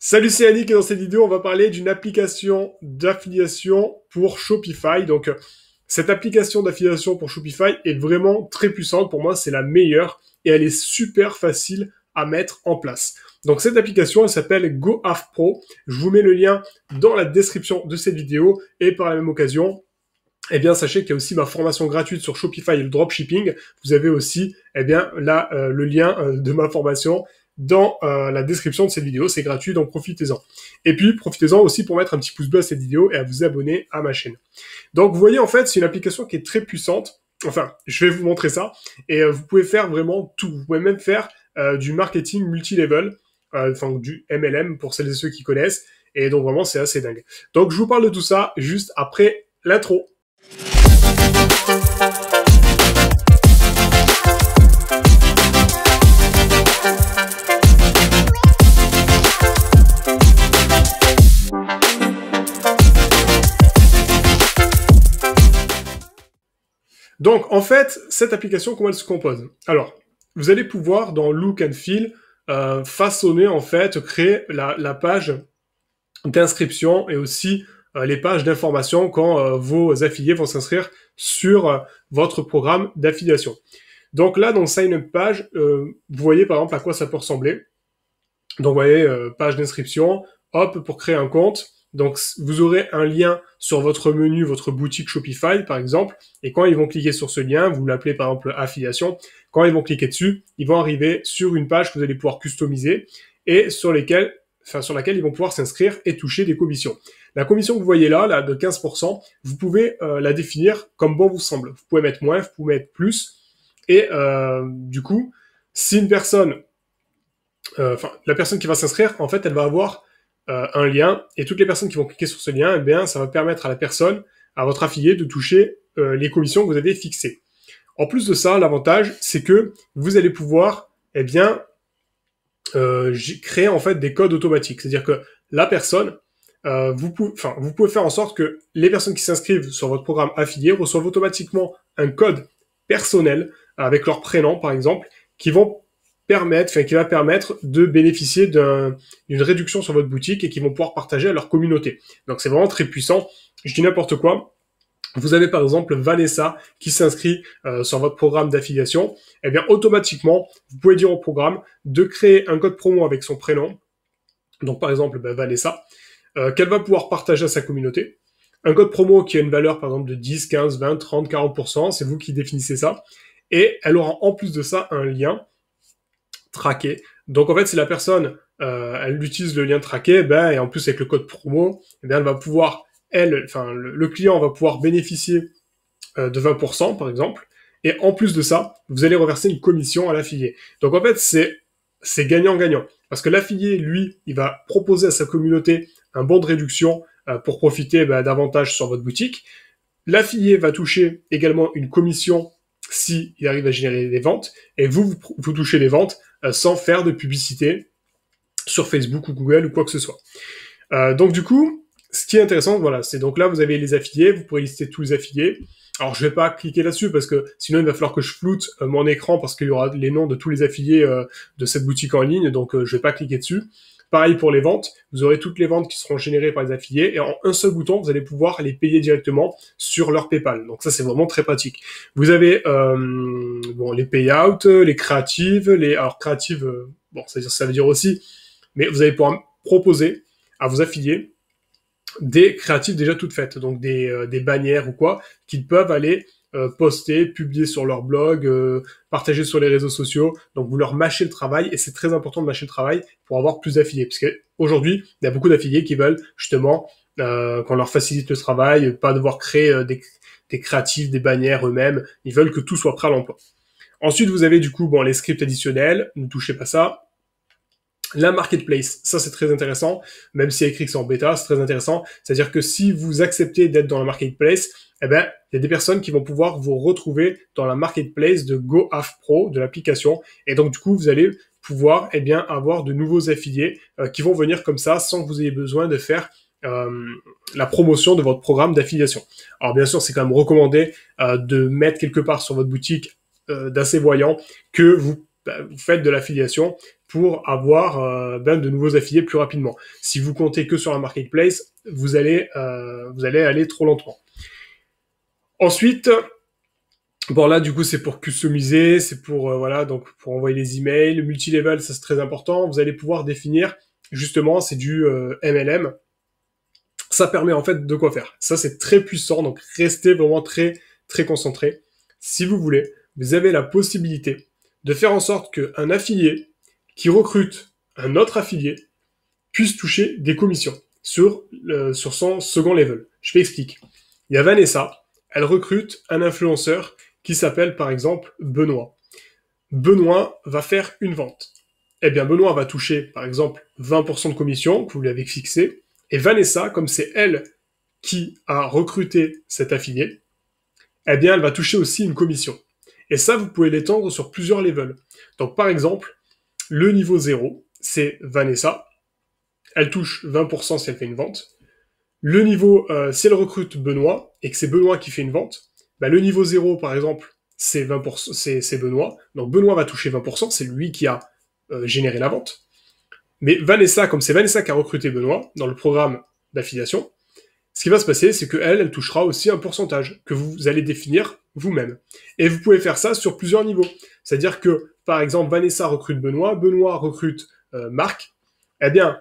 Salut, c'est Yannick et dans cette vidéo, on va parler d'une application d'affiliation pour Shopify. Donc, cette application d'affiliation pour Shopify est vraiment très puissante. Pour moi, c'est la meilleure et elle est super facile à mettre en place. Donc, cette application, elle s'appelle GoHavPro. Je vous mets le lien dans la description de cette vidéo et par la même occasion, eh bien, sachez qu'il y a aussi ma formation gratuite sur Shopify et le dropshipping. Vous avez aussi, eh bien, là, le lien de ma formation dans la description de cette vidéo. C'est gratuit, donc profitez-en. Et puis, profitez-en aussi pour mettre un petit pouce bleu à cette vidéo et à vous abonner à ma chaîne. Donc, vous voyez, en fait, c'est une application qui est très puissante. Enfin, je vais vous montrer ça. Et vous pouvez faire vraiment tout. Vous pouvez même faire du marketing multilevel, enfin, du MLM pour celles et ceux qui connaissent. Et donc, vraiment, c'est assez dingue. Donc, je vous parle de tout ça juste après l'intro. Donc, en fait, cette application, comment elle se compose? Alors, vous allez pouvoir, dans Look and Feel, façonner, en fait, créer la page d'inscription et aussi les pages d'information quand vos affiliés vont s'inscrire sur votre programme d'affiliation. Donc là, dans Sign Up Page, vous voyez par exemple à quoi ça peut ressembler. Donc vous voyez, page d'inscription, hop, pour créer un compte. Donc vous aurez un lien sur votre menu, votre boutique Shopify par exemple, et quand ils vont cliquer sur ce lien, vous l'appelez par exemple affiliation, quand ils vont cliquer dessus, ils vont arriver sur une page que vous allez pouvoir customiser et sur laquelle ils vont pouvoir s'inscrire et toucher des commissions. La commission que vous voyez là de 15%, vous pouvez la définir comme bon vous semble. Vous pouvez mettre moins, vous pouvez mettre plus, et du coup, si une personne, la personne qui va s'inscrire, en fait, elle va avoir un lien, et toutes les personnes qui vont cliquer sur ce lien, eh bien, ça va permettre à la personne, à votre affilié, de toucher les commissions que vous avez fixées. En plus de ça, l'avantage, c'est que vous allez pouvoir, eh bien, créer en fait des codes automatiques. C'est-à-dire que la personne, vous pouvez faire en sorte que les personnes qui s'inscrivent sur votre programme affilié reçoivent automatiquement un code personnel avec leur prénom, par exemple, qui va permettre de bénéficier d'une réduction sur votre boutique et qui vont pouvoir partager à leur communauté. Donc c'est vraiment très puissant. Je dis n'importe quoi. Vous avez par exemple Vanessa qui s'inscrit sur votre programme d'affiliation. Eh bien automatiquement, vous pouvez dire au programme de créer un code promo avec son prénom. Donc par exemple Vanessa, qu'elle va pouvoir partager à sa communauté. Un code promo qui a une valeur par exemple de 10, 15, 20, 30, 40%, c'est vous qui définissez ça. Et elle aura en plus de ça un lien traqué. Donc en fait, si la personne elle utilise le lien traqué, et en plus avec le code promo, elle va pouvoir, le client va pouvoir bénéficier de 20% par exemple, et en plus de ça, vous allez reverser une commission à l'affilié. Donc en fait, c'est gagnant-gagnant, parce que l'affilié, lui, il va proposer à sa communauté un bon de réduction pour profiter davantage sur votre boutique. L'affilié va toucher également une commission si il arrive à générer des ventes, et vous touchez les ventes sans faire de publicité sur Facebook ou Google ou quoi que ce soit. Donc du coup, ce qui est intéressant, voilà, c'est donc là vous avez les affiliés, vous pourrez lister tous les affiliés. Alors je vais pas cliquer là-dessus parce que sinon il va falloir que je floute mon écran parce qu'il y aura les noms de tous les affiliés de cette boutique en ligne, donc je vais pas cliquer dessus. Pareil pour les ventes, vous aurez toutes les ventes qui seront générées par les affiliés et en un seul bouton, vous allez pouvoir les payer directement sur leur PayPal. Donc ça, c'est vraiment très pratique. Vous avez les payouts, les créatives, alors créatives, ça veut dire aussi, mais vous allez pouvoir proposer à vos affiliés des créatives déjà toutes faites, donc des bannières ou quoi, qu'ils peuvent aller poster, publier sur leur blog, partager sur les réseaux sociaux. Donc vous leur mâchez le travail et c'est très important de mâcher le travail pour avoir plus d'affiliés. Parce qu'aujourd'hui, il y a beaucoup d'affiliés qui veulent justement qu'on leur facilite le travail, pas devoir créer des créatifs, des bannières eux-mêmes. Ils veulent que tout soit prêt à l'emploi. Ensuite, vous avez du coup les scripts additionnels, ne touchez pas ça. La marketplace, ça c'est très intéressant, même si écrit que c'est en bêta, c'est très intéressant. C'est-à-dire que si vous acceptez d'être dans la marketplace, il y a des personnes qui vont pouvoir vous retrouver dans la marketplace de GoHavPro, de l'application. Et donc du coup, vous allez pouvoir avoir de nouveaux affiliés qui vont venir comme ça sans que vous ayez besoin de faire la promotion de votre programme d'affiliation. Alors bien sûr, c'est quand même recommandé de mettre quelque part sur votre boutique d'assez voyant que vous vous faites de l'affiliation pour avoir de nouveaux affiliés plus rapidement. Si vous comptez que sur la marketplace, vous allez aller trop lentement. Ensuite, bon là du coup c'est pour customiser, c'est pour voilà, donc pour envoyer les emails, le multilevel, ça c'est très important. Vous allez pouvoir définir, justement, c'est du MLM. Ça permet en fait de quoi faire. Ça c'est très puissant, donc restez vraiment très très concentré. Si vous voulez, vous avez la possibilité de faire en sorte qu'un affilié qui recrute un autre affilié puisse toucher des commissions sur son second level. Je m'explique. Il y a Vanessa, elle recrute un influenceur qui s'appelle par exemple Benoît. Benoît va faire une vente. Eh bien, Benoît va toucher par exemple 20% de commission que vous lui avez fixé. Et Vanessa, comme c'est elle qui a recruté cet affilié, eh bien, elle va toucher aussi une commission. Et ça, vous pouvez l'étendre sur plusieurs levels. Donc, par exemple, le niveau 0, c'est Vanessa. Elle touche 20% si elle fait une vente. Le niveau, si elle recrute Benoît, et que c'est Benoît qui fait une vente, bah, le niveau 0, par exemple, c'est 20%, c'est Benoît. Donc, Benoît va toucher 20%, c'est lui qui a généré la vente. Mais Vanessa, comme c'est Vanessa qui a recruté Benoît dans le programme d'affiliation, ce qui va se passer, c'est qu'elle touchera aussi un pourcentage que vous allez définir vous-même. Et vous pouvez faire ça sur plusieurs niveaux. C'est-à-dire que, par exemple, Vanessa recrute Benoît, Benoît recrute Marc. Eh bien,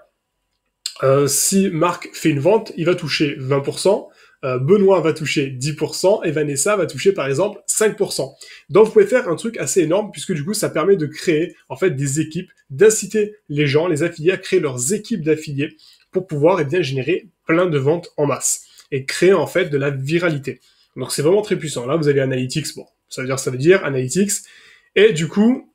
si Marc fait une vente, il va toucher 20%, Benoît va toucher 10% et Vanessa va toucher par exemple 5%. Donc vous pouvez faire un truc assez énorme puisque du coup ça permet de créer en fait des équipes, d'inciter les gens, les affiliés à créer leurs équipes d'affiliés pour pouvoir bien générer plein de ventes en masse et créer en fait de la viralité. Donc c'est vraiment très puissant. Là vous avez Analytics, bon, ça veut dire Analytics et du coup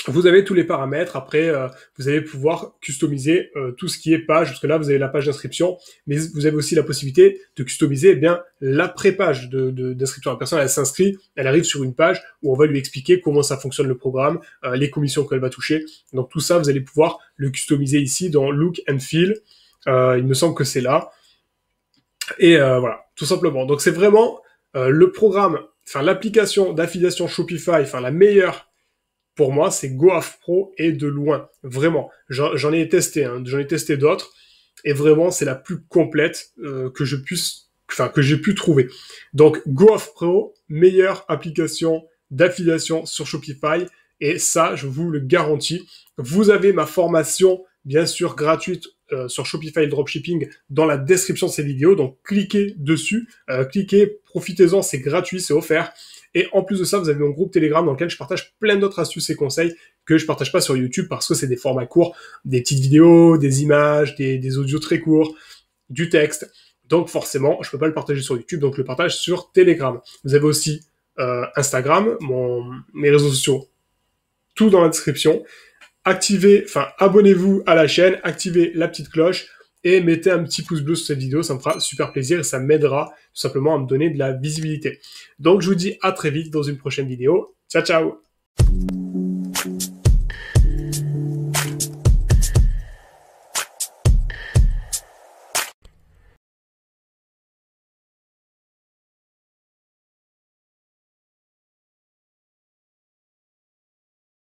vous avez tous les paramètres. Après, vous allez pouvoir customiser tout ce qui est page, parce que là, vous avez la page d'inscription, mais vous avez aussi la possibilité de customiser l'après-page d'inscription. La personne, elle s'inscrit, elle arrive sur une page où on va lui expliquer comment ça fonctionne le programme, les commissions qu'elle va toucher. Donc tout ça, vous allez pouvoir le customiser ici dans Look and Feel. Il me semble que c'est là. Et voilà, tout simplement. Donc c'est vraiment le programme, enfin l'application d'affiliation Shopify, enfin la meilleure pour moi, c'est GoAff Pro et de loin. Vraiment. J'en ai testé, hein. J'en ai testé d'autres. Et vraiment, c'est la plus complète que j'ai pu trouver. Donc, GoAff Pro, meilleure application d'affiliation sur Shopify. Et ça, je vous le garantis. Vous avez ma formation, bien sûr, gratuite sur Shopify et le dropshipping dans la description de cette vidéo. Donc, cliquez dessus. Cliquez, profitez-en, c'est gratuit, c'est offert. Et en plus de ça, vous avez mon groupe Telegram dans lequel je partage plein d'autres astuces et conseils que je partage pas sur YouTube parce que c'est des formats courts, des petites vidéos, des images, des audios très courts, du texte. Donc forcément, je peux pas le partager sur YouTube, donc je le partage sur Telegram. Vous avez aussi Instagram, mes réseaux sociaux, tout dans la description. Abonnez-vous à la chaîne, activez la petite cloche et mettez un petit pouce bleu sur cette vidéo, ça me fera super plaisir et ça m'aidera tout simplement à me donner de la visibilité. Donc je vous dis à très vite dans une prochaine vidéo. Ciao ciao!